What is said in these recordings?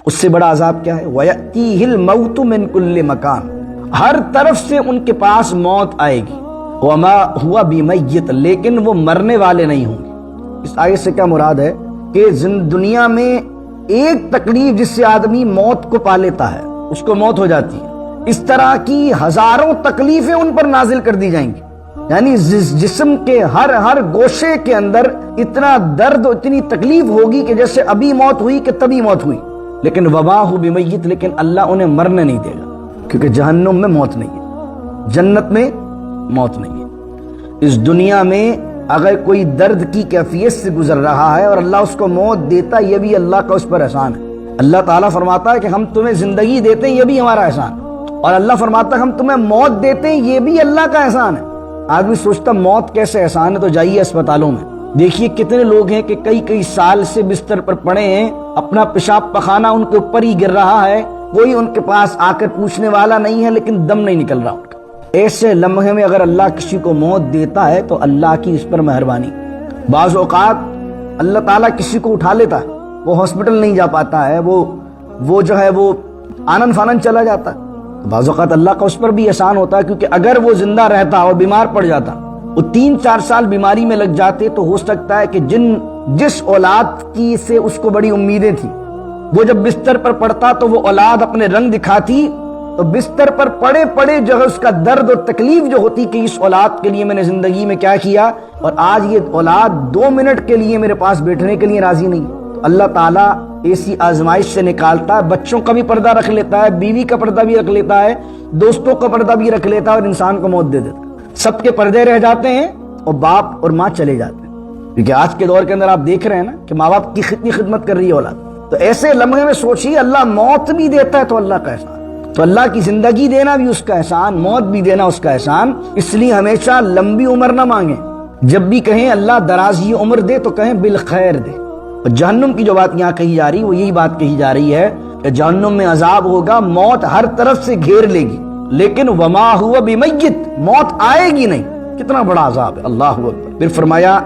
اس سے بڑا عذاب کیا ہے؟ وَيَأْتِيهِ الْمَوْتُ مِنْ كُلِّ مَكَانٍ، ہر طرف سے ان کے پاس موت آئے گی. وَمَا هُوَ بِمَيِّتٍ، لیکن وہ مرنے والے نہیں ہوں گے. اس آیت سے کیا مراد ہے کہ دنیا میں ایک تکلیف جس سے آدمی موت کو پا لیتا ہے اس کو موت ہو جاتی ہے، اس طرح کی ہزاروں تکلیفیں ان پر نازل کر دی جائیں گی. یعنی جسم کے ہر گوشے کے اندر اتنا درد و اتنی تکلیف ہوگی کہ جیسے ابھی موت ہوئی کہ تبھی موت ہوئی. لیکن وما ہو بمیت، لیکن اللہ انہیں مرنے نہیں دے گا، کیونکہ جہنم میں موت نہیں ہے، جنت میں موت نہیں ہے. اس دنیا میں اگر کوئی درد کی کیفیت سے گزر رہا ہے اور اللہ اس کو موت دیتا، یہ بھی اللہ کا اس پر احسان ہے. اللہ تعالیٰ فرماتا ہے کہ ہم تمہیں زندگی دیتے ہیں، یہ بھی ہمارا احسان ہے. اور اللہ فرماتا ہے ہم تمہیں موت دیتے ہیں، یہ بھی اللہ کا احسان ہے. آدمی سوچتا موت کیسے احسان ہے، تو جائیے اسپتالوں میں دیکھیے کتنے لوگ ہیں کہ کئی سال سے بستر پر پڑے ہیں، اپنا پیشاب پخانہ ان کے اوپر ہی گر رہا ہے، کوئی ان کے پاس آ کر پوچھنے والا نہیں ہے، لیکن دم نہیں نکل رہا ان کا. ایسے لمحے میں اگر اللہ کسی کو موت دیتا ہے تو اللہ کی اس پر مہربانی. بعض اوقات اللہ تعالیٰ کسی کو اٹھا لیتا ہے، وہ ہاسپٹل نہیں جا پاتا ہے، وہ جو ہے وہ آنن فانن چلا جاتا ہے. بعض اوقات اللہ کا اس پر بھی احسان ہوتا ہے، کیونکہ اگر وہ زندہ رہتا اور بیمار پڑ جاتا، وہ 3-4 سال بیماری میں لگ جاتے، تو ہو سکتا ہے کہ جس اولاد کی سے اس کو بڑی امیدیں تھیں، وہ جب بستر پر پڑتا تو وہ اولاد اپنے رنگ دکھاتی، تو بستر پر پڑے پڑے جو ہے اس کا درد اور تکلیف جو ہوتی کہ اس اولاد کے لیے میں نے زندگی میں کیا کیا، اور آج یہ اولاد 2 منٹ کے لیے میرے پاس بیٹھنے کے لیے راضی نہیں. تو اللہ تعالیٰ ایسی آزمائش سے نکالتا ہے، بچوں کا بھی پردہ رکھ لیتا ہے، بیوی کا پردہ بھی رکھ لیتا ہے، دوستوں کا پردہ بھی رکھ لیتا ہے، اور انسان کو موت دے دیتا ہے. سب کے پردے رہ جاتے ہیں اور باپ اور ماں چلے جاتے ہیں. کیونکہ آج کے دور کے اندر آپ دیکھ رہے ہیں نا کہ ماں باپ کی کتنی خدمت کر رہی ہے اولاد. تو ایسے لمحے میں سوچیے اللہ موت بھی دیتا ہے تو اللہ کا احسان. تو اللہ کی زندگی دینا بھی اس کا احسان، موت بھی دینا اس کا احسان. اس لیے ہمیشہ لمبی عمر نہ مانگیں. جب بھی کہیں اللہ درازی عمر دے تو کہیں بالخیر دے. اور جہنم کی جو بات یہاں کہی جا رہی ہے وہ یہی بات کہی جا رہی ہے کہ جہنم میں عذاب ہوگا، موت ہر طرف سے گھیر لے گی، لیکن وما ہوا بمیت، موت آئے گی نہیں. کتنا بڑا عذاب ہے، اللہ اکبر. پھر فرمایا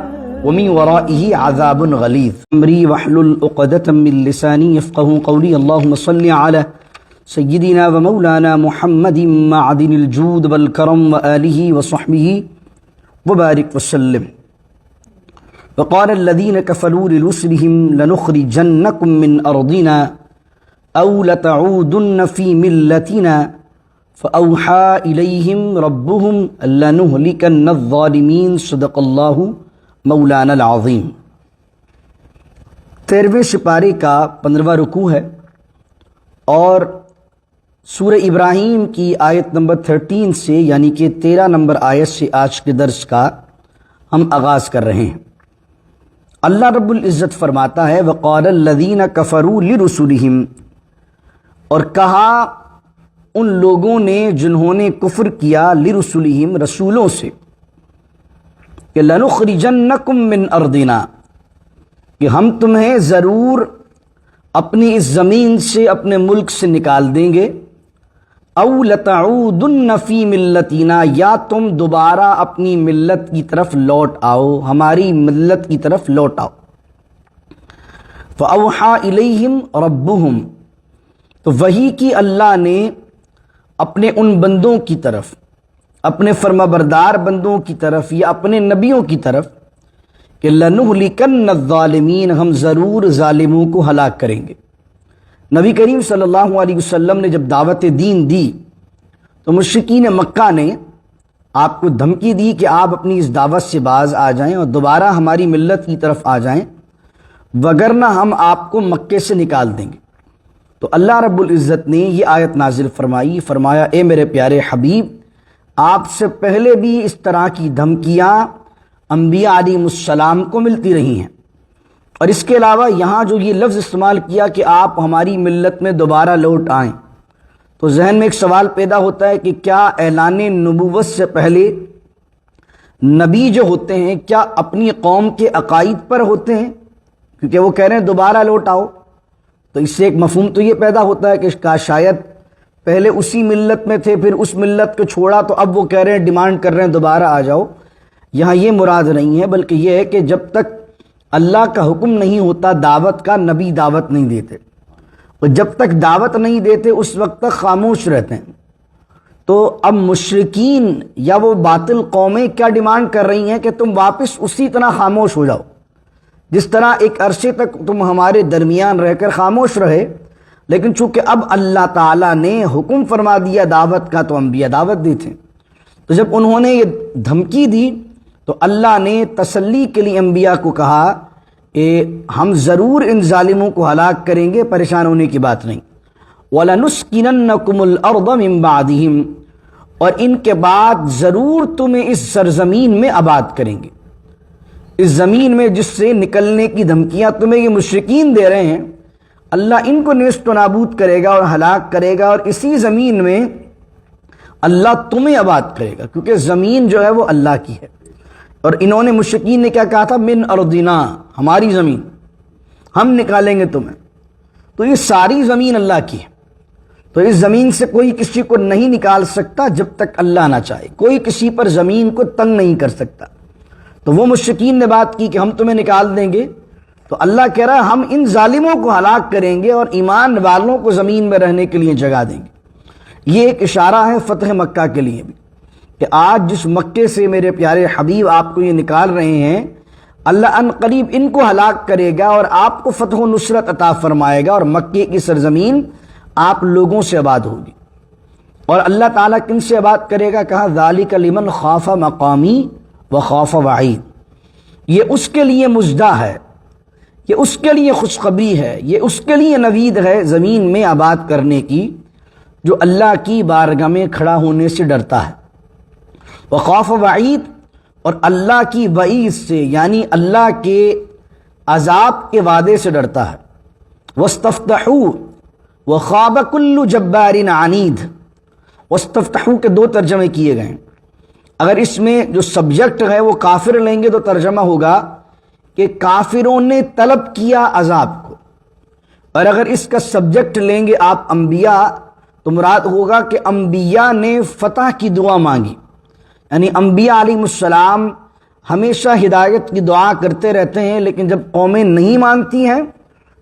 ومن ورائہ عذاب غلیظ. امری واحلل عقدۃ من لسانی یفقهوا قولی. اللهم صل علی سیدنا و مولانا محمد معدن الجود والکرم وآلہ وصحبہ وبارک وسلم. وقال الذين كفروا لرسلهم لنخرجنكم من أرضنا أو لتعودن في ملتنا فأوحى إليهم ربهم لنهلكن الظالمين. صدق الله مولانا العظیم. 13ویں سپارے کا 15واں رکوع ہے اور سورہ ابراہیم کی آیت نمبر 13 سے یعنی کہ 13 نمبر آیت سے آج کے درس کا ہم آغاز کر رہے ہیں. اللہ رب العزت فرماتا ہے وقال الذین کفروا لرسلہم، اور کہا ان لوگوں نے جنہوں نے کفر کیا، لرسلہم رسولوں سے، کہ لنخرجنکم من ارضنا، کہ ہم تمہیں ضرور اپنی اس زمین سے، اپنے ملک سے نکال دیں گے، او لتعودن فی ملتنا، یا تم دوبارہ اپنی ملت کی طرف لوٹ آؤ، ہماری ملت کی طرف لوٹ آؤ. فاوحا الیہم ربہم، تو وحی کی اللہ نے اپنے ان بندوں کی طرف، اپنے فرمانبردار بندوں کی طرف یا اپنے نبیوں کی طرف، کہ لنہلکن الظالمین، ہم ضرور ظالموں کو ہلاک کریں گے. نبی کریم صلی اللہ علیہ وسلم نے جب دعوت دین دی تو مشرکین مکہ نے آپ کو دھمکی دی کہ آپ اپنی اس دعوت سے باز آ جائیں اور دوبارہ ہماری ملت کی طرف آ جائیں، وگرنہ ہم آپ کو مکے سے نکال دیں گے. تو اللہ رب العزت نے یہ آیت نازل فرمائی، فرمایا اے میرے پیارے حبیب، آپ سے پہلے بھی اس طرح کی دھمکیاں انبیاء علیہ السلام کو ملتی رہی ہیں. اور اس کے علاوہ یہاں جو یہ لفظ استعمال کیا کہ آپ ہماری ملت میں دوبارہ لوٹ آئیں، تو ذہن میں ایک سوال پیدا ہوتا ہے کہ کیا اعلان نبوت سے پہلے نبی جو ہوتے ہیں کیا اپنی قوم کے عقائد پر ہوتے ہیں؟ کیونکہ وہ کہہ رہے ہیں دوبارہ لوٹ آؤ، تو اس سے ایک مفہوم تو یہ پیدا ہوتا ہے کہ شاید پہلے اسی ملت میں تھے، پھر اس ملت کو چھوڑا، تو اب وہ کہہ رہے ہیں، ڈیمانڈ کر رہے ہیں دوبارہ آ جاؤ. یہاں یہ مراد نہیں ہے، بلکہ یہ ہے کہ جب تک اللہ کا حکم نہیں ہوتا دعوت کا، نبی دعوت نہیں دیتے. اور جب تک دعوت نہیں دیتے اس وقت تک خاموش رہتے ہیں۔ تو اب مشرکین یا وہ باطل قومیں کیا ڈیمانڈ کر رہی ہیں کہ تم واپس اسی طرح خاموش ہو جاؤ جس طرح ایک عرصے تک تم ہمارے درمیان رہ کر خاموش رہے، لیکن چونکہ اب اللہ تعالیٰ نے حکم فرما دیا دعوت کا تو انبیاء دعوت دی تھے۔ تو جب انہوں نے یہ دھمکی دی تو اللہ نے تسلی کے لیے انبیاء کو کہا کہ ہم ضرور ان ظالموں کو ہلاک کریں گے، پریشان ہونے کی بات نہیں۔ وَلَنُسْكِنَنَّكُمُ الْأَرْضَ مِن بَعْدِهِمْ، اور ان کے بعد ضرور تمہیں اس سرزمین میں آباد کریں گے۔ اس زمین میں جس سے نکلنے کی دھمکیاں تمہیں یہ مشرکین دے رہے ہیں، اللہ ان کو نیست و نابود کرے گا اور ہلاک کرے گا، اور اسی زمین میں اللہ تمہیں آباد کرے گا، کیونکہ زمین جو ہے وہ اللہ کی ہے۔ اور انہوں نے مشرکین نے کیا کہا تھا؟ من ارضنا، ہماری زمین، ہم نکالیں گے تمہیں۔ تو یہ ساری زمین اللہ کی ہے، تو اس زمین سے کوئی کسی کو نہیں نکال سکتا جب تک اللہ نہ چاہے، کوئی کسی پر زمین کو تنگ نہیں کر سکتا۔ تو وہ مشرکین نے بات کی کہ ہم تمہیں نکال دیں گے، تو اللہ کہہ رہا ہے ہم ان ظالموں کو ہلاک کریں گے اور ایمان والوں کو زمین میں رہنے کے لیے جگہ دیں گے۔ یہ ایک اشارہ ہے فتح مکہ کے لیے بھی، کہ آج جس مکے سے میرے پیارے حبیب آپ کو یہ نکال رہے ہیں، اللہ ان قریب ان کو ہلاک کرے گا اور آپ کو فتح و نصرت عطا فرمائے گا، اور مکے کی سرزمین آپ لوگوں سے آباد ہوگی۔ اور اللہ تعالیٰ کن سے آباد کرے گا؟ کہا ذالک لمن خاف مقامی وخاف وعید، یہ اس کے لیے مژدہ ہے، یہ اس کے لیے خوشخبری ہے، یہ اس کے لیے نوید ہے زمین میں آباد کرنے کی، جو اللہ کی بارگاہ میں کھڑا ہونے سے ڈرتا ہے۔ وخوف وعید، اور اللہ کی وعید سے یعنی اللہ کے عذاب کے وعدے سے ڈرتا ہے۔ واستفتحوا وخاب کل جبار عنید، واستفتحوا کے دو ترجمے کیے گئے ہیں۔ اگر اس میں جو سبجیکٹ ہے وہ کافر لیں گے تو ترجمہ ہوگا کہ کافروں نے طلب کیا عذاب کو، اور اگر اس کا سبجیکٹ لیں گے آپ انبیاء تو مراد ہوگا کہ انبیاء نے فتح کی دعا مانگی، یعنی انبیاء علیہ السلام ہمیشہ ہدایت کی دعا کرتے رہتے ہیں، لیکن جب قومیں نہیں مانتی ہیں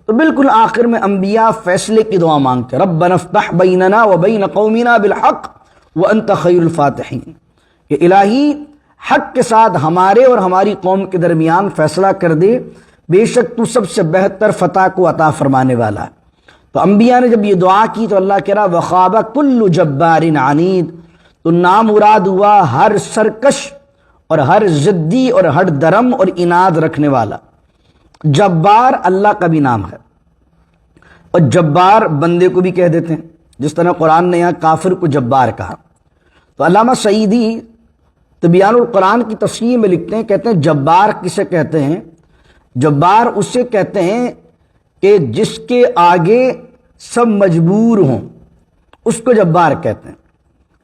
تو بالکل آخر میں انبیاء فیصلے کی دعا مانگتے ہیں، ربنا افتح بیننا وبین قومنا بالحق وانت خیر الفاتحین، کہ الہی حق کے ساتھ ہمارے اور ہماری قوم کے درمیان فیصلہ کر دے، بے شک تو سب سے بہتر فتح کو عطا فرمانے والا ہے۔ تو انبیاء نے جب یہ دعا کی تو اللہ کہہ رہا وخاب کل جبار عنید، تو نامراد ہوا ہر سرکش اور ہر ضدی اور ہر درم اور اناد رکھنے والا۔ جبار اللہ کا بھی نام ہے، اور جبار بندے کو بھی کہہ دیتے ہیں، جس طرح قرآن نے یہاں کافر کو جبار کہا۔ تو علامہ سعیدی تبیان القرآن کی تفسیر میں لکھتے ہیں، کہتے ہیں جبار کسے کہتے ہیں؟ جبار اسے کہتے ہیں کہ جس کے آگے سب مجبور ہوں، اس کو جبار کہتے ہیں۔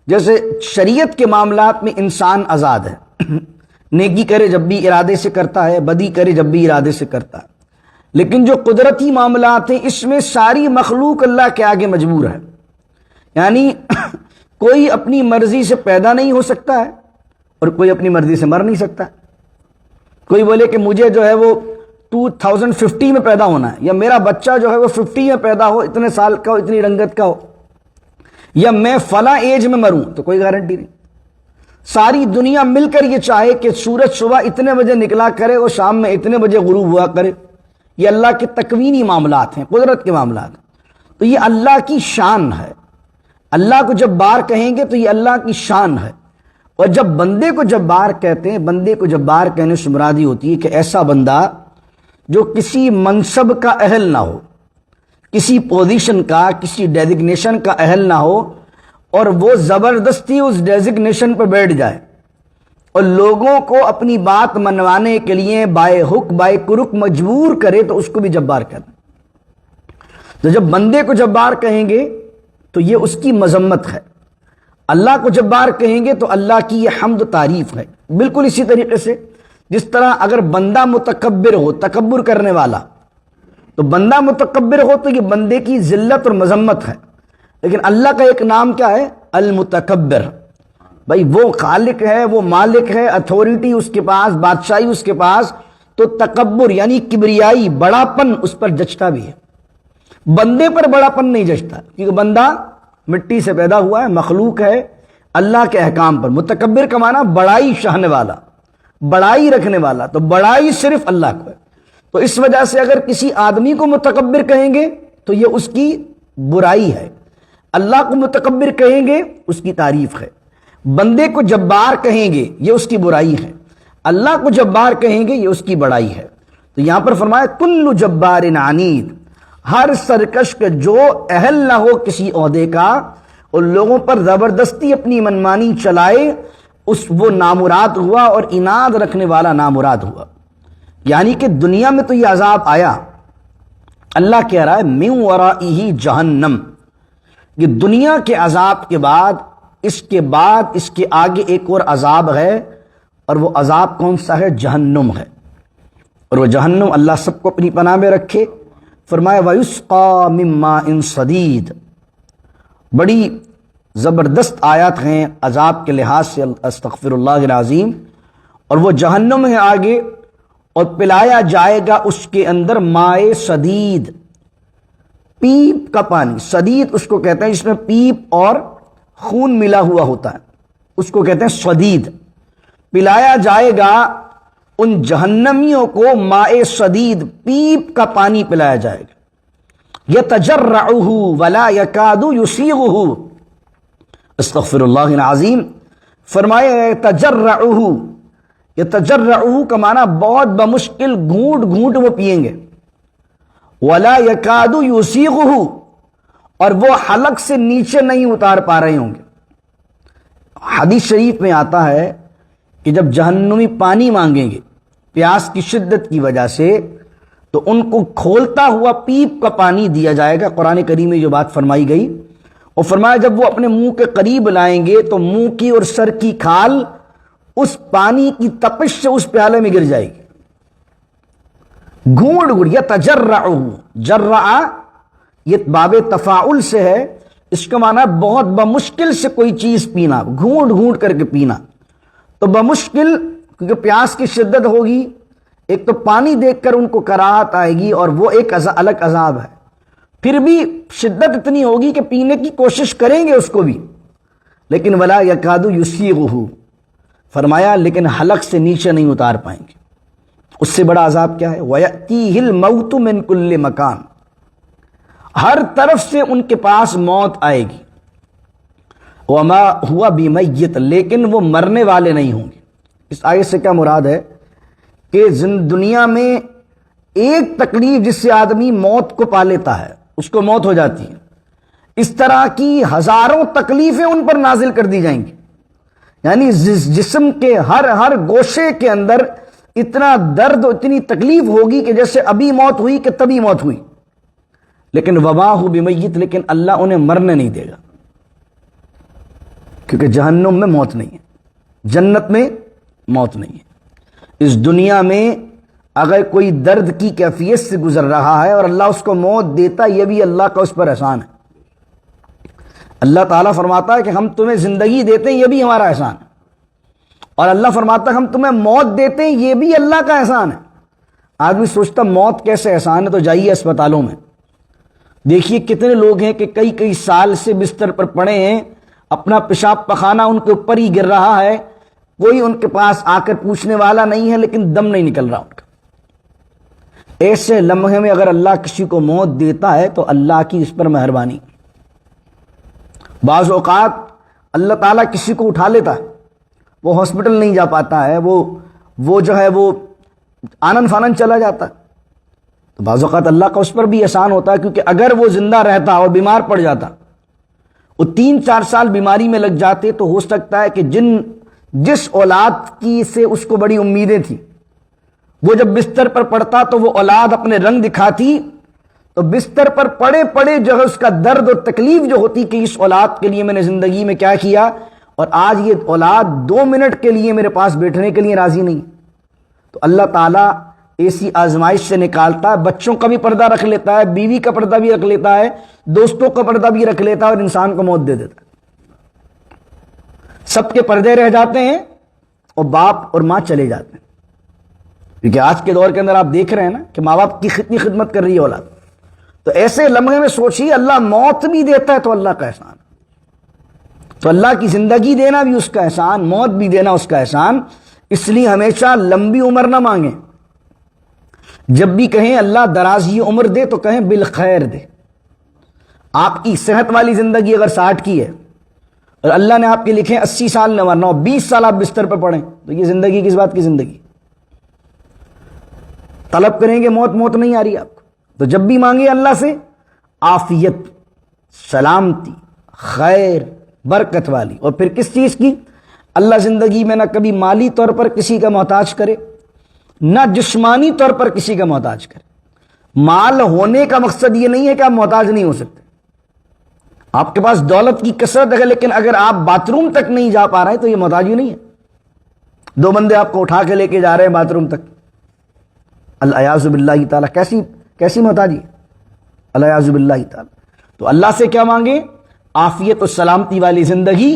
جیسے شریعت کے معاملات میں انسان آزاد ہے، نیکی کرے جب بھی ارادے سے کرتا ہے، بدی کرے جب بھی ارادے سے کرتا ہے، لیکن جو قدرتی معاملات ہیں اس میں ساری مخلوق اللہ کے آگے مجبور ہے، یعنی کوئی اپنی مرضی سے پیدا نہیں ہو سکتا ہے اور کوئی اپنی مرضی سے مر نہیں سکتا۔ کوئی بولے کہ مجھے جو ہے وہ 2050 میں پیدا ہونا ہے، یا میرا بچہ جو ہے وہ 50 میں پیدا ہو، اتنے سال کا ہو، اتنی رنگت کا ہو، یا میں فلاں ایج میں مروں، تو کوئی گارنٹی نہیں۔ ساری دنیا مل کر یہ چاہے کہ سورج صبح اتنے بجے نکلا کرے اور شام میں اتنے بجے غروب ہوا کرے، یہ اللہ کے تکوینی معاملات ہیں، قدرت کے معاملات ہیں۔ تو یہ اللہ کی شان ہے، اللہ کو جبار کہیں گے تو یہ اللہ کی شان ہے۔ اور جب بندے کو جبار کہتے ہیں، بندے کو جبار کہنے سے مرادی ہوتی ہے کہ ایسا بندہ جو کسی منصب کا اہل نہ ہو، کسی پوزیشن کا، کسی ڈیزگنیشن کا اہل نہ ہو، اور وہ زبردستی اس ڈیزگنیشن پر بیٹھ جائے اور لوگوں کو اپنی بات منوانے کے لیے بائے حق بائے کرک مجبور کرے، تو اس کو بھی جبار کہتے ہیں۔ تو جب بندے کو جبار کہیں گے تو یہ اس کی مذمت ہے، اللہ کو جبار کہیں گے تو اللہ کی یہ حمد تعریف ہے۔ بالکل اسی طریقے سے جس طرح اگر بندہ متکبر ہو، تکبر کرنے والا، تو بندہ متکبر ہو تو یہ بندے کی ذلت اور مذمت ہے، لیکن اللہ کا ایک نام کیا ہے؟ المتکبر۔ بھائی وہ خالق ہے، وہ مالک ہے، اتھارٹی اس کے پاس، بادشاہی اس کے پاس، تو تکبر یعنی کبریائی، بڑاپن اس پر جچتا بھی ہے۔ بندے پر بڑاپن نہیں جچتا، کیونکہ بندہ مٹی سے پیدا ہوا ہے، مخلوق ہے اللہ کے احکام پر۔ متکبر کا معنی بڑائی شاہنے والا، بڑائی رکھنے والا، تو بڑائی صرف اللہ کو ہے۔ تو اس وجہ سے اگر کسی آدمی کو متکبر کہیں گے تو یہ اس کی برائی ہے، اللہ کو متکبر کہیں گے اس کی تعریف ہے۔ بندے کو جبار کہیں گے یہ اس کی برائی ہے، اللہ کو جبار کہیں گے یہ اس کی بڑائی ہے۔ تو یہاں پر فرمایا کل جبار عنید، ہر سرکش کا جو اہل نہ ہو کسی عہدے کا اور لوگوں پر زبردستی اپنی منمانی چلائے، وہ نامراد ہوا، اور اناد رکھنے والا نامراد ہوا۔ یعنی کہ دنیا میں تو یہ عذاب آیا، اللہ کہہ رہا ہے من ورائہ جہنم، یہ دنیا کے عذاب کے بعد اس کے آگے ایک اور عذاب ہے، اور وہ عذاب کون سا ہے؟ جہنم ہے۔ اور وہ جہنم اللہ سب کو اپنی پناہ میں رکھے۔ فرمایا وَيُسْقَى مِن مَّاءٍ صَدِيدٍ، بڑی زبردست آیات ہیں عذاب کے لحاظ سے، استغفر اللہ العظیم۔ اور وہ جہنم ہے آگے، اور پلایا جائے گا اس کے اندر مائے صدید، پیپ کا پانی۔ صدید اس کو کہتے ہیں جس میں پیپ اور خون ملا ہوا ہوتا ہے، اس کو کہتے ہیں صدید۔ پلایا جائے گا ان جہنمیوں کو مائے صدید، پیپ کا پانی پلایا جائے گا۔ یتجرعہ ولا یکاد یسیغہ، استغفر اللہ العظیم۔ فرمایا یتجرعہ، یتجرعہ کا معنی بہت بمشکل گھونٹ گھونٹ وہ پیئیں گے، ولا یکاد یسیغہ، اور وہ حلق سے نیچے نہیں اتار پا رہے ہوں گے۔ حدیث شریف میں آتا ہے کہ جب جہنمی پانی مانگیں گے پیاس کی شدت کی وجہ سے، تو ان کو کھولتا ہوا پیپ کا پانی دیا جائے گا۔ قرآن کریم میں جو بات فرمائی گئی، اور فرمایا جب وہ اپنے منہ کے قریب لائیں گے تو منہ کی اور سر کی کھال اس پانی کی تپش سے اس پیالے میں گر جائے گی، گھونٹ گھونٹ۔ یتجرعہ، جرعہ یہ باب تفاعل سے ہے، اس کا معنی بہت بمشکل سے کوئی چیز پینا، گھونٹ گھونٹ کر کے پینا۔ تو بمشکل کیونکہ پیاس کی شدت ہوگی، ایک تو پانی دیکھ کر ان کو کراہت آئے گی، اور وہ ایک الگ عذاب ہے۔ پھر بھی شدت اتنی ہوگی کہ پینے کی کوشش کریں گے اس کو بھی، لیکن ولا یکاد یسیغہ، فرمایا لیکن حلق سے نیچے نہیں اتار پائیں گے۔ اس سے بڑا عذاب کیا ہے؟ وَيَأْتِيهِ الْمَوْتُ مِنْ كُلِّ مَكَانٍ، ہر طرف سے ان کے پاس موت آئے گی۔ وَمَا هُوَ بِمَيِّتٍ، لیکن وہ مرنے والے نہیں ہوں گے۔ اس آیت سے کیا مراد ہے کہ دنیا میں ایک تکلیف جس سے آدمی موت کو پا لیتا ہے اس کو موت ہو جاتی ہے، اس طرح کی ہزاروں تکلیفیں ان پر نازل کر دی جائیں گی۔ یعنی جسم کے ہر گوشے کے اندر اتنا درد، اتنی تکلیف ہوگی کہ جیسے ابھی موت ہوئی کہ تبھی موت ہوئی۔ لیکن وما ہو بمیت، لیکن اللہ انہیں مرنے نہیں دے گا، کیونکہ جہنم میں موت نہیں ہے، جنت میں موت نہیں ہے۔ اس دنیا میں اگر کوئی درد کی کیفیت سے گزر رہا ہے اور اللہ اس کو موت دیتا، یہ بھی اللہ کا اس پر احسان ہے۔ اللہ تعالیٰ فرماتا ہے کہ ہم تمہیں زندگی دیتے ہیں، یہ بھی ہمارا احسان ہے، اور اللہ فرماتا ہے ہم تمہیں موت دیتے ہیں، یہ بھی اللہ کا احسان ہے۔ آدمی سوچتا موت کیسے احسان ہے، تو جائیے اسپتالوں میں دیکھیے کتنے لوگ ہیں کہ کئی سال سے بستر پر پڑے ہیں، اپنا پیشاب پخانہ ان کے اوپر ہی گر رہا ہے، کوئی ان کے پاس آ کر پوچھنے والا نہیں ہے، لیکن دم نہیں نکل رہا ان کا۔ ایسے لمحے میں اگر اللہ کسی کو موت دیتا ہے تو اللہ کی اس پر مہربانی۔ بعض اوقات اللہ تعالیٰ کسی کو اٹھا لیتا ہے، وہ ہاسپٹل نہیں جا پاتا ہے، وہ جو ہے وہ آنن فانن چلا جاتا ہے، تو بعض اوقات اللہ کا اس پر بھی احسان ہوتا ہے، کیونکہ اگر وہ زندہ رہتا اور بیمار پڑ جاتا، وہ 3-4 سال بیماری میں لگ جاتے، تو ہو سکتا ہے کہ جس اولاد کی سے اس کو بڑی امیدیں تھیں، وہ جب بستر پر پڑتا تو وہ اولاد اپنے رنگ دکھاتی، تو بستر پر پڑے پڑے جو ہے اس کا درد اور تکلیف جو ہوتی کہ اس اولاد کے لیے میں نے زندگی میں کیا کیا، اور آج یہ اولاد 2 منٹ کے لیے میرے پاس بیٹھنے کے لیے راضی نہیں۔ تو اللہ تعالیٰ ایسی آزمائش سے نکالتا ہے، بچوں کا بھی پردہ رکھ لیتا ہے، بیوی کا پردہ بھی رکھ لیتا ہے، دوستوں کا پردہ بھی رکھ لیتا ہے، اور انسان کو موت دے دیتا ہے۔ سب کے پردے رہ جاتے ہیں اور باپ اور ماں چلے جاتے ہیں، کیونکہ آج کے دور کے اندر آپ دیکھ رہے ہیں نا کہ ماں باپ کی کتنی خدمت کر رہی ہے اولاد۔ تو ایسے لمحے میں سوچیے اللہ موت بھی دیتا ہے تو اللہ کا احسان، تو اللہ کی زندگی دینا بھی اس کا احسان، موت بھی دینا اس کا احسان۔ اس لیے ہمیشہ لمبی عمر نہ مانگیں، جب بھی کہیں اللہ درازی عمر دے تو کہیں بالخیر دے۔ آپ کی صحت والی زندگی اگر 60 کی ہے اور اللہ نے آپ کے لکھے 80 سال نہ مرنا، 20 سال آپ بستر پہ پڑیں، تو یہ زندگی کس بات کی زندگی؟ طلب کریں گے موت، موت نہیں آ رہی آپ کو، تو جب بھی مانگے اللہ سے عافیت، سلامتی، خیر، برکت والی۔ اور پھر کس چیز کی؟ اللہ زندگی میں نہ کبھی مالی طور پر کسی کا محتاج کرے، نہ جسمانی طور پر کسی کا محتاج کرے۔ مال ہونے کا مقصد یہ نہیں ہے کہ آپ محتاج نہیں ہو سکتے، آپ کے پاس دولت کی کثرت ہے، لیکن اگر آپ باتھ روم تک نہیں جا پا رہے ہیں تو یہ محتاجی نہیں ہے۔ 2 بندے آپ کو اٹھا کے لے کے جا رہے ہیں باتھ روم تک، الیاذ باللہ تعالیٰ، کیسی محتاجی، الیاذ باللہ تعالیٰ۔ تو اللہ سے کیا مانگیں؟ عافیت و سلامتی والی زندگی،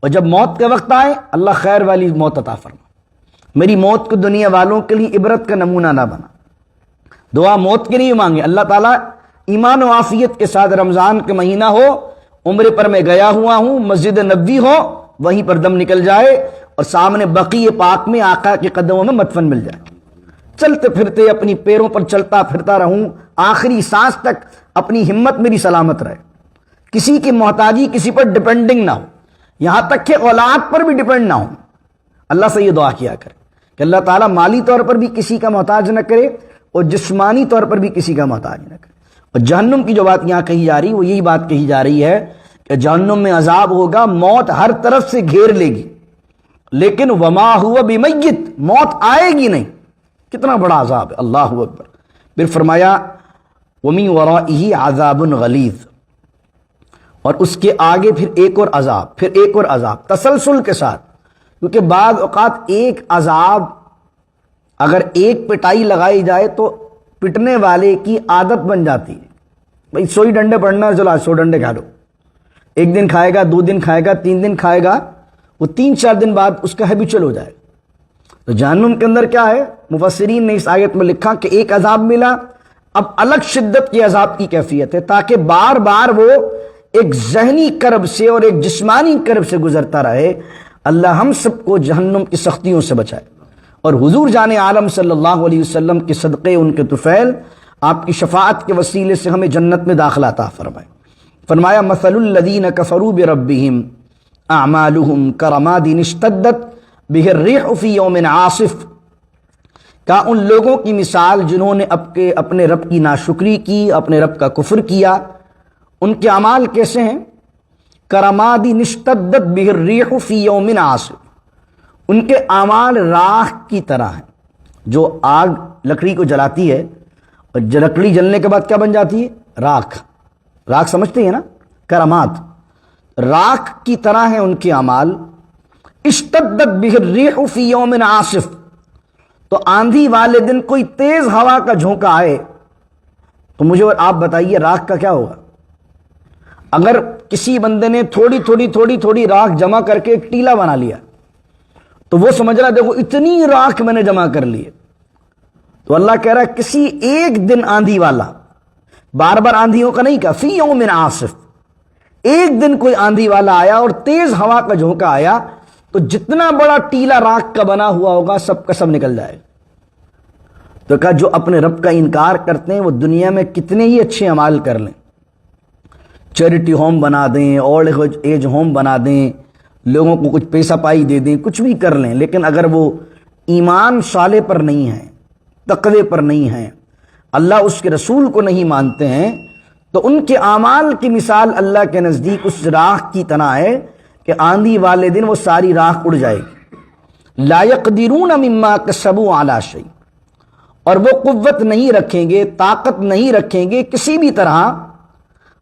اور جب موت کا وقت آئے اللہ خیر والی موت عطا فرما۔ میری موت کو دنیا والوں کے لیے عبرت کا نمونہ نہ بنا۔ دعا موت کے لیے مانگے، اللہ تعالیٰ ایمان و عافیت کے ساتھ رمضان کے مہینہ ہو، عمرے پر میں گیا ہوا ہوں، مسجد نبوی ہو، وہیں پر دم نکل جائے اور سامنے بقیع پاک میں آقا کے قدموں میں مدفن مل جائے، چلتے پھرتے اپنی پیروں پر چلتا پھرتا رہوں، آخری سانس تک اپنی ہمت میری سلامت رہے، کسی کی محتاجی کسی پر ڈیپینڈنگ نہ ہو، یہاں تک کہ اولاد پر بھی ڈیپینڈ نہ ہو۔ اللہ سے یہ دعا کیا کرے کہ اللہ تعالیٰ مالی طور پر بھی کسی کا محتاج نہ کرے اور جسمانی طور پر بھی کسی کا محتاج نہ کرے۔ اور جہنم کی جو بات یہاں کہی جا رہی وہ یہی بات کہی جا رہی ہے کہ جہنم میں عذاب ہوگا، موت ہر طرف سے گھیر لے گی، لیکن وما ہوا بمیت، موت آئے گی نہیں۔ کتنا بڑا عذاب ہے، اللہ اکبر۔ پھر فرمایا ومن ورائہ عذاب غلیظ، اور اس کے آگے پھر ایک اور عذاب، پھر ایک اور عذاب، تسلسل کے ساتھ، کیونکہ بعض اوقات ایک عذاب اگر ایک پٹائی لگائی جائے تو پٹنے والے کی عادت بن جاتی ہے، بھائی 100 ڈنڈے پڑنا، چلو 100 ڈنڈے کھا لو، ایک دن کھائے گا، 2 دن کھائے گا، 3 دن کھائے گا، وہ 3-4 دن بعد اس کا ہیبیچل ہو جائے گا۔ تو جہنم کے اندر کیا ہے؟ مفسرین نے اس آیت میں لکھا کہ ایک عذاب ملا، اب الگ شدت کے عذاب کی کیفیت ہے، تاکہ بار بار وہ ایک ذہنی کرب سے اور ایک جسمانی کرب سے گزرتا رہے۔ اللہ ہم سب کو جہنم کی سختیوں سے بچائے، اور حضور جان عالم صلی اللہ علیہ وسلم کے صدقے، ان کے طفیل، آپ کی شفاعت کے وسیلے سے ہمیں جنت میں داخلہ عطا فرمائے۔ فرمایا مثل الذین کفروا بربہم اعمالہم کرماد اشتدت بہ الریح فی یوم عاصف، کہا ان لوگوں کی مثال جنہوں نے اپنے رب کی ناشکری کی، اپنے رب کا کفر کیا، ان کے اعمال کیسے ہیں؟ کرماد اشتدت بہ الریح فی یوم عاصف، ان کے اعمال راکھ کی طرح ہیں۔ جو آگ لکڑی کو جلاتی ہے اور لکڑی جلنے کے بعد کیا بن جاتی ہے؟ راکھ۔ راکھ سمجھتے ہیں نا؟ کرامات، راکھ کی طرح ہیں ان کے اعمال۔ اشتدت بہ الریح فی یوم عاصف، تو آندھی والے دن کوئی تیز ہوا کا جھونکا آئے تو مجھے اور آپ بتائیے راکھ کا کیا ہوگا؟ اگر کسی بندے نے تھوڑی راکھ جمع کر کے ایک ٹیلا بنا لیا تو وہ سمجھ رہا دیکھو اتنی راکھ میں نے جمع کر لی ہے، تو اللہ کہہ رہا ہے کسی ایک دن آندھی والا، بار بار آندھیوں کا نہیں کہا، فی یوم عاصف، ایک دن کوئی آندھی والا آیا اور تیز ہوا کا جھونکا آیا تو جتنا بڑا ٹیلا راکھ کا بنا ہوا ہوگا سب کا سب نکل جائے۔ تو کہا جو اپنے رب کا انکار کرتے ہیں وہ دنیا میں کتنے ہی اچھے اعمال کر لیں، چیریٹی ہوم بنا دیں، اولڈ ایج ہوم بنا دیں، لوگوں کو کچھ پیسہ پائی دے دیں، کچھ بھی کر لیں، لیکن اگر وہ ایمان صالح پر نہیں ہے، تقوی پر نہیں ہے، اللہ اس کے رسول کو نہیں مانتے ہیں، تو ان کے اعمال کی مثال اللہ کے نزدیک اس راکھ کی طرح ہے کہ آندھی والے دن وہ ساری راکھ اڑ جائے گی۔ لا یقدرون مما کسبوا علی شیء، اور وہ قوت نہیں رکھیں گے، طاقت نہیں رکھیں گے کسی بھی طرح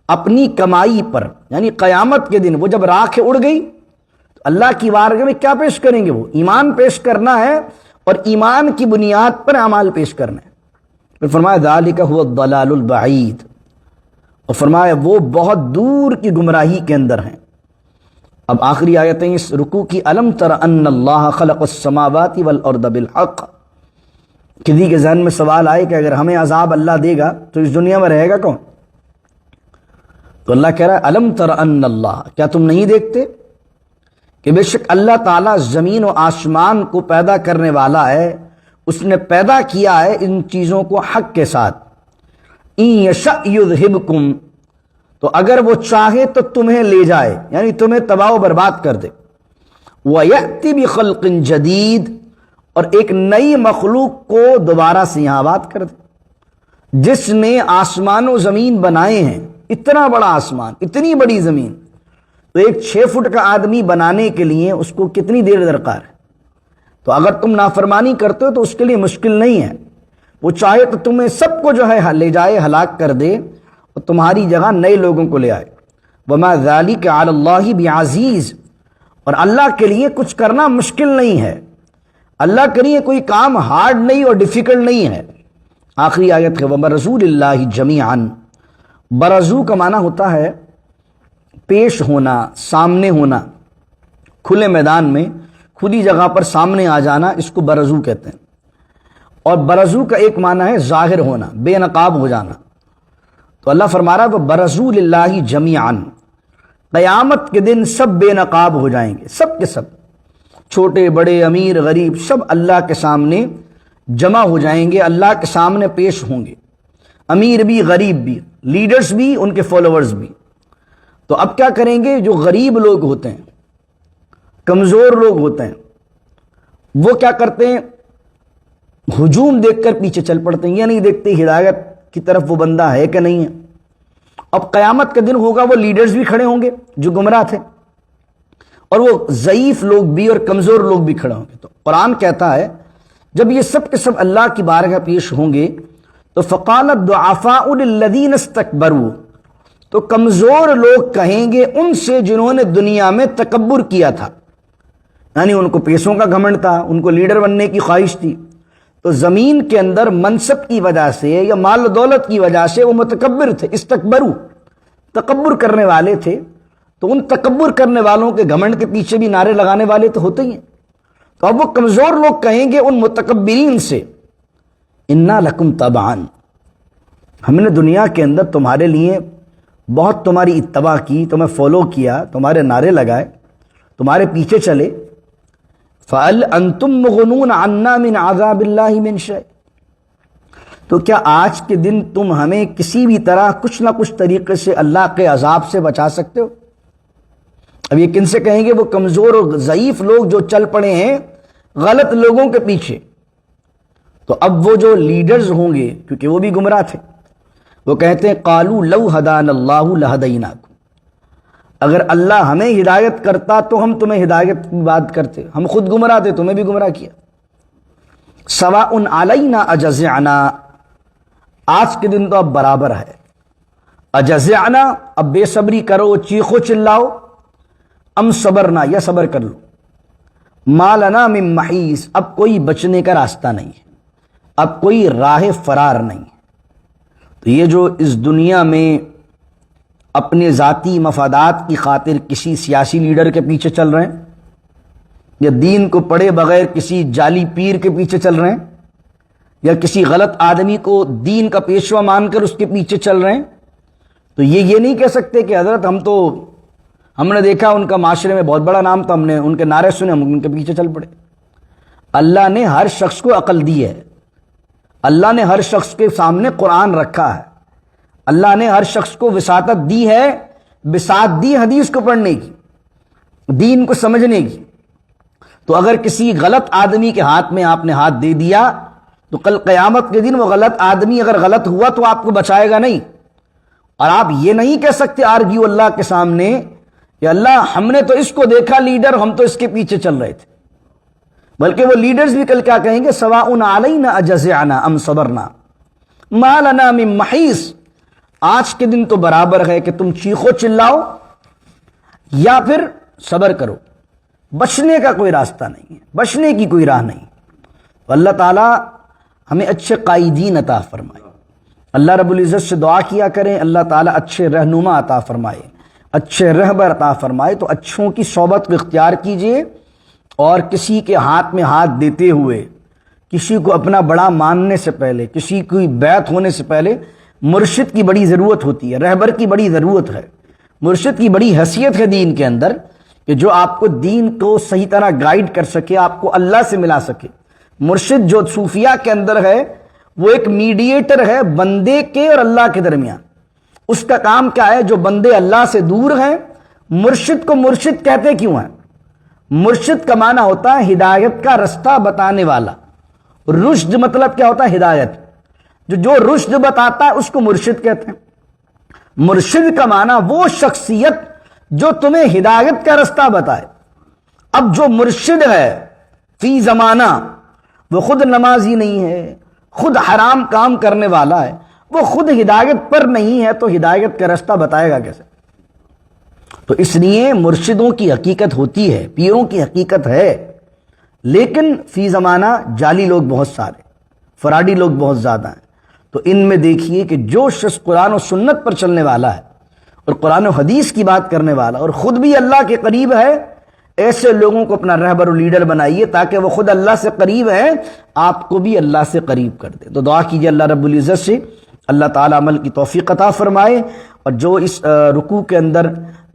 اپنی کمائی پر، یعنی قیامت کے دن وہ جب راکھ اڑ گئی تو اللہ کی بارگاہ میں کیا پیش کریں گے؟ وہ ایمان پیش کرنا ہے اور ایمان کی بنیاد پر اعمال پیش کرنا ہے۔ پھر فرمایا ذالک هو الضلال البعید، اور فرمایا وہ بہت دور کی گمراہی کے اندر ہیں۔ اب آخری آیتیں اس رکوع کی، الم تر ان اللہ خلق السماوات والارض بالحق، کسی کے ذہن میں سوال آئے کہ اگر ہمیں عذاب اللہ دے گا تو اس دنیا میں رہے گا کون؟ تو اللہ کہہ رہا ہے الم تر ان اللہ، کیا تم نہیں دیکھتے کہ بے شک اللہ تعالیٰ زمین و آسمان کو پیدا کرنے والا ہے، اس نے پیدا کیا ہے ان چیزوں کو حق کے ساتھ۔ ان یشأ یذہبکم، تو اگر وہ چاہے تو تمہیں لے جائے، یعنی تمہیں تباہ و برباد کر دے۔ وَيَأْتِ بِخَلْقٍ جَدِيدٍ، اور ایک نئی مخلوق کو دوبارہ سے یہاں آباد کر دے۔ جس نے آسمان و زمین بنائے ہیں، اتنا بڑا آسمان، اتنی بڑی زمین، تو ایک 6 فٹ کا آدمی بنانے کے لیے اس کو کتنی دیر درکار ہے؟ تو اگر تم نافرمانی کرتے ہو تو اس کے لیے مشکل نہیں ہے، وہ چاہے تو تمہیں سب کو جو ہے لے جائے، ہلاک کر دے، اور تمہاری جگہ نئے لوگوں کو لے آئے۔ وَمَا ذَلِكَ عَلَى اللَّهِ بِعَزِيزٍ، اور اللہ کے لیے کچھ کرنا مشکل نہیں ہے، اللہ کے لیے کوئی کام ہارڈ نہیں اور ڈیفیکلٹ نہیں ہے۔ آخری آیت ہے وَبَرَزُوا لِلَّهِ جَمِيعًا، برزو کا معنی ہوتا ہے پیش ہونا، سامنے ہونا، کھلے میدان میں کھلی جگہ پر سامنے آ جانا، اس کو برزو کہتے ہیں۔ اور برزو کا ایک معنی ہے ظاہر ہونا، بے نقاب ہو جانا۔ تو اللہ فرما رہا ہے وَبَرَزُوا لِلَّهِ جَمِيعًا، قیامت کے دن سب بے نقاب ہو جائیں گے، سب کے سب، چھوٹے بڑے امیر غریب سب اللہ کے سامنے جمع ہو جائیں گے، اللہ کے سامنے پیش ہوں گے، امیر بھی غریب بھی، لیڈرز بھی ان کے فالوورز بھی۔ تو اب کیا کریں گے؟ جو غریب لوگ ہوتے ہیں، کمزور لوگ ہوتے ہیں، وہ کیا کرتے ہیں؟ ہجوم دیکھ کر پیچھے چل پڑتے ہیں، یہ نہیں دیکھتے ہدایت کی طرف وہ بندہ ہے کہ نہیں ہے۔ اب قیامت کا دن ہوگا، وہ لیڈرز بھی کھڑے ہوں گے جو گمراہ تھے، اور وہ ضعیف لوگ بھی اور کمزور لوگ بھی کھڑے ہوں گے۔ تو قرآن کہتا ہے جب یہ سب کے سب اللہ کی بارگاہ پیش ہوں گے تو فَقَالَ الضُّعَفَاءُ لِلَّذِينَ اسْتَكْبَرُوا، تو کمزور لوگ کہیں گے ان سے جنہوں نے دنیا میں تکبر کیا تھا، یعنی ان کو پیسوں کا گھمنڈ تھا، ان کو لیڈر بننے کی خواہش تھی، تو زمین کے اندر منصب کی وجہ سے یا مال و دولت کی وجہ سے وہ متکبر تھے، استکبرو، تکبر کرنے والے تھے۔ تو ان تکبر کرنے والوں کے گھمنڈ کے پیچھے بھی نعرے لگانے والے تو ہوتے ہی ہیں۔ تو اب وہ کمزور لوگ کہیں گے ان متکبرین سے اِنَّا لَكُمْ تَبَعًا، ہم نے دنیا کے اندر تمہارے لیے بہت تمہاری اتباع کی، تمہیں فالو کیا، تمہارے نعرے لگائے، تمہارے پیچھے چلے۔ فَهَلْ أَنْتُمْ مُغْنُونَ عَنَّا مِنْ عَذَابِ اللَّهِ مِنْ شَيْءٍ، تو کیا آج کے دن تم ہمیں کسی بھی طرح کچھ نہ کچھ طریقے سے اللہ کے عذاب سے بچا سکتے ہو؟ اب یہ کن سے کہیں گے؟ وہ کمزور اور ضعیف لوگ جو چل پڑے ہیں غلط لوگوں کے پیچھے۔ تو اب وہ جو لیڈرز ہوں گے، کیونکہ وہ بھی گمراہ تھے، وہ کہتے ہیں قالوا لو ہدانا اللہ لہدیناکم، اگر اللہ ہمیں ہدایت کرتا تو ہم تمہیں ہدایت کی بات کرتے، ہم خود گمراہ تھے، تمہیں بھی گمراہ کیا۔ سواء علینا اجزعنا، آج کے دن تو اب برابر ہے، اجزعنا، اب بے صبری کرو، چیخو چلاؤ، ام صبرنا، یا صبر کر لو، ما لنا من محیص، اب کوئی بچنے کا راستہ نہیں ہے، اب کوئی راہ فرار نہیں ہے۔ تو یہ جو اس دنیا میں اپنے ذاتی مفادات کی خاطر کسی سیاسی لیڈر کے پیچھے چل رہے ہیں، یا دین کو پڑھے بغیر کسی جعلی پیر کے پیچھے چل رہے ہیں، یا کسی غلط آدمی کو دین کا پیشوا مان کر اس کے پیچھے چل رہے ہیں، تو یہ نہیں کہہ سکتے کہ حضرت ہم نے دیکھا ان کا معاشرے میں بہت بڑا نام تھا، ہم نے ان کے نعرے سنے، ہم ان کے پیچھے چل پڑے۔ اللہ نے ہر شخص کو عقل دی ہے، اللہ نے ہر شخص کے سامنے قرآن رکھا ہے، اللہ نے ہر شخص کو وساطت دی ہے، بساط دی حدیث کو پڑھنے کی، دین کو سمجھنے کی۔ تو اگر کسی غلط آدمی کے ہاتھ میں آپ نے ہاتھ دے دیا تو کل قیامت کے دن وہ غلط آدمی اگر غلط ہوا تو آپ کو بچائے گا نہیں، اور آپ یہ نہیں کہہ سکتے آرگیو اللہ کے سامنے کہ اللہ ہم نے تو اس کو دیکھا لیڈر، ہم تو اس کے پیچھے چل رہے تھے، بلکہ وہ لیڈرز بھی کل کیا کہیں گے؟ سواء علینا اجزعنا ام صبرنا ما لنا من محیص، آج کے دن تو برابر ہے کہ تم چیخو چلاؤ یا پھر صبر کرو، بچنے کا کوئی راستہ نہیں ہے، بچنے کی کوئی راہ نہیں۔ تو اللہ تعالیٰ ہمیں اچھے قائدین عطا فرمائے، اللہ رب العزت سے دعا کیا کریں اللہ تعالیٰ اچھے رہنما عطا فرمائے، اچھے رہبر عطا فرمائے۔ تو اچھوں کی صحبت کو اختیار کیجئے، اور کسی کے ہاتھ میں ہاتھ دیتے ہوئے، کسی کو اپنا بڑا ماننے سے پہلے، کسی کی بیعت ہونے سے پہلے مرشد کی بڑی ضرورت ہوتی ہے، رہبر کی بڑی ضرورت ہے۔ مرشد کی بڑی حیثیت ہے دین کے اندر کہ جو آپ کو دین کو صحیح طرح گائیڈ کر سکے، آپ کو اللہ سے ملا سکے۔ مرشد جو صوفیہ کے اندر ہے وہ ایک میڈیٹر ہے بندے کے اور اللہ کے درمیان۔ اس کا کام کیا ہے؟ جو بندے اللہ سے دور ہیں، مرشد کو مرشد کہتے کیوں ہیں؟ مرشد کا معنی ہوتا ہے ہدایت کا رستہ بتانے والا۔ رشد مطلب کیا ہوتا ہے؟ ہدایت۔ جو رشد بتاتا ہے اس کو مرشد کہتے ہیں۔ مرشد کا معنی وہ شخصیت جو تمہیں ہدایت کا رستہ بتائے۔ اب جو مرشد ہے فی زمانہ وہ خود نمازی نہیں ہے، خود حرام کام کرنے والا ہے، وہ خود ہدایت پر نہیں ہے، تو ہدایت کا رستہ بتائے گا کیسے؟ تو اس لیے مرشدوں کی حقیقت ہوتی ہے، پیروں کی حقیقت ہے، لیکن فی زمانہ جعلی لوگ بہت سارے، فراڈی لوگ بہت زیادہ ہیں۔ تو ان میں دیکھیے کہ جو شخص قرآن و سنت پر چلنے والا ہے اور قرآن و حدیث کی بات کرنے والا اور خود بھی اللہ کے قریب ہے، ایسے لوگوں کو اپنا رہبر و لیڈر بنائیے تاکہ وہ خود اللہ سے قریب ہے، آپ کو بھی اللہ سے قریب کر دے۔ تو دعا کیجیے اللہ رب العزت سے اللہ تعالیٰ عمل کی توفیق عطا فرمائے، اور جو اس رکوع کے اندر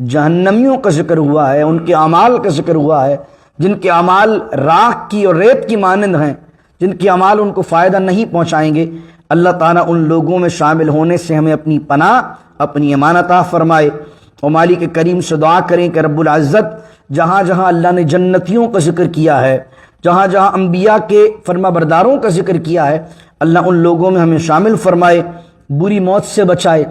جہنمیوں کا ذکر ہوا ہے، ان کے اعمال کا ذکر ہوا ہے، جن کے اعمال راکھ کی اور ریت کی مانند ہیں، جن کے اعمال ان کو فائدہ نہیں پہنچائیں گے، اللہ تعالیٰ ان لوگوں میں شامل ہونے سے ہمیں اپنی پناہ، اپنی امانت عطا فرمائے۔ اور مالک کریم سے دعا کریں کہ رب العزت جہاں جہاں اللہ نے جنتیوں کا ذکر کیا ہے، جہاں جہاں انبیاء کے فرما برداروں کا ذکر کیا ہے، اللہ ان لوگوں میں ہمیں شامل فرمائے، بری موت سے بچائے،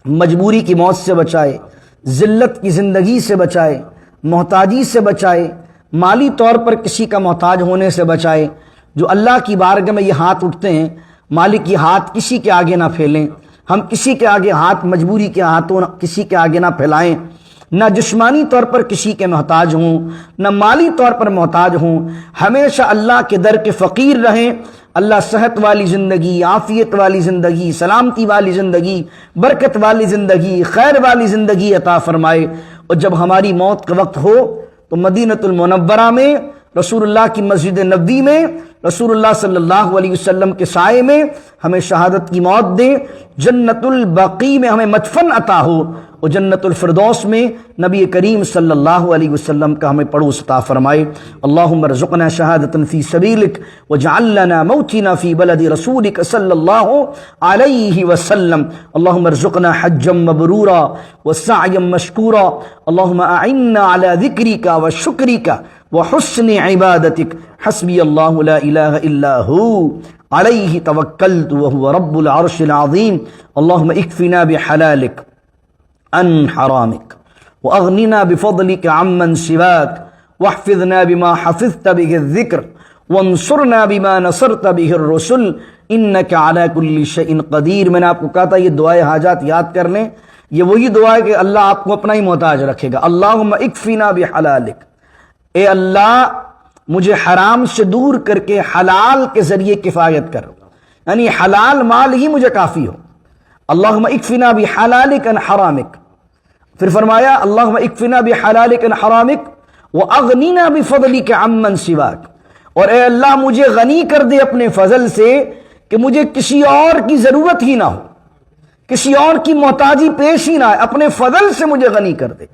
مجبوری کی موت سے بچائے، ذلت کی زندگی سے بچائے، محتاجی سے بچائے، مالی طور پر کسی کا محتاج ہونے سے بچائے۔ جو اللہ کی بارگاہ میں یہ ہاتھ اٹھتے ہیں، مالک یہ ہاتھ کسی کے آگے نہ پھیلیں، ہم کسی کے آگے ہاتھ مجبوری کے ہاتھوں کسی کے آگے نہ پھیلائیں، نہ جسمانی طور پر کسی کے محتاج ہوں، نہ مالی طور پر محتاج ہوں، ہمیشہ اللہ کے در کے فقیر رہیں۔ اللہ صحت والی زندگی، عافیت والی زندگی، سلامتی والی زندگی، برکت والی زندگی، خیر والی زندگی عطا فرمائے۔ اور جب ہماری موت کا وقت ہو تو مدینۃ المنورہ میں، رسول اللہ کی مسجد نبوی میں، رسول اللہ صلی اللہ علیہ وسلم کے سائے میں ہمیں شہادت کی موت دے، جنت البقیع میں ہمیں مدفن عطا ہو، اور جنت الفردوس میں نبی کریم صلی اللہ علیہ وسلم کا ہمیں پڑوس عطا فرمائے۔ اللہم ارزقنا شہادۃ فی سبیلک واجعل لنا موتنا فی بلد رسولک صلی اللہ علیہ وسلم۔ اللہم ارزقنا حجا مبرورا وسعیا مشکورا۔ اللہم اعنا علی ذکرک وشکرک وحسن عبادتک۔ حسبی اللہ لا الہ الا ہو علیہ توکلت وہو رب العرش العظیم۔ اللہم اکفنا بحلالک عن حرامک واغننا بفضلک عمن سواک واحفظنا بما حفظت به الذکر وانصرنا بما نصرت به الرسل انک علی کل شیء قدیر۔ میں نے آپ کو کہا تھا یہ دعائے حاجات یاد کر لیں، یہ وہی دعا ہے کہ اللہ آپ کو اپنا ہی محتاج رکھے گا۔ اللہم اکفنا بحلالک، اے اللہ مجھے حرام سے دور کر کے حلال کے ذریعے کفایت کر، یعنی حلال مال ہی مجھے کافی ہو۔ اللہم اکفنا بحلالک عن حرامک، پھر فرمایا اللہم اکفنا بحلالک عن حرامک واغننا بفضلک عمن سواک، اور اے اللہ مجھے غنی کر دے اپنے فضل سے کہ مجھے کسی اور کی ضرورت ہی نہ ہو، کسی اور کی محتاجی پیش ہی نہ آئے، اپنے فضل سے مجھے غنی کر دے۔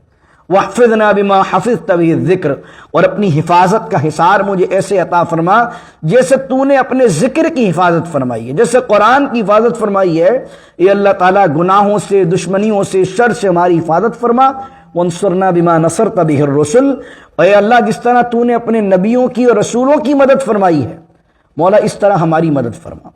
واحفظنا بما حفظت به الذکر، اور اپنی حفاظت کا حصار مجھے ایسے عطا فرما جیسے تو نے اپنے ذکر کی حفاظت فرمائی ہے، جیسے قرآن کی حفاظت فرمائی ہے۔ اے اللہ تعالیٰ گناہوں سے، دشمنیوں سے، شر سے ہماری حفاظت فرما۔ وانصرنا بما نصرت به الرسل، اے اللہ جس طرح تو نے اپنے نبیوں کی اور رسولوں کی مدد فرمائی ہے، مولا اس طرح ہماری مدد فرما۔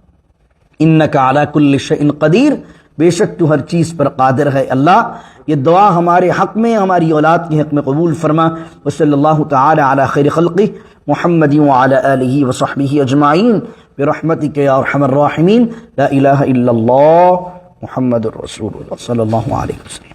انک علی کل شیء قدیر، بے شک تو ہر چیز پر قادر ہے۔ اللہ یہ دعا ہمارے حق میں، ہماری اولاد کے حق میں قبول فرما۔ وصلی اللہ تعالی علی خیر خلقہ محمد وعلی آلہ وصحبہ اجمعین برحمتک یا ارحم الراحمین۔ لا الہ الا اللہ محمد الرسول اللہ صلی اللہ علیہ وسلم۔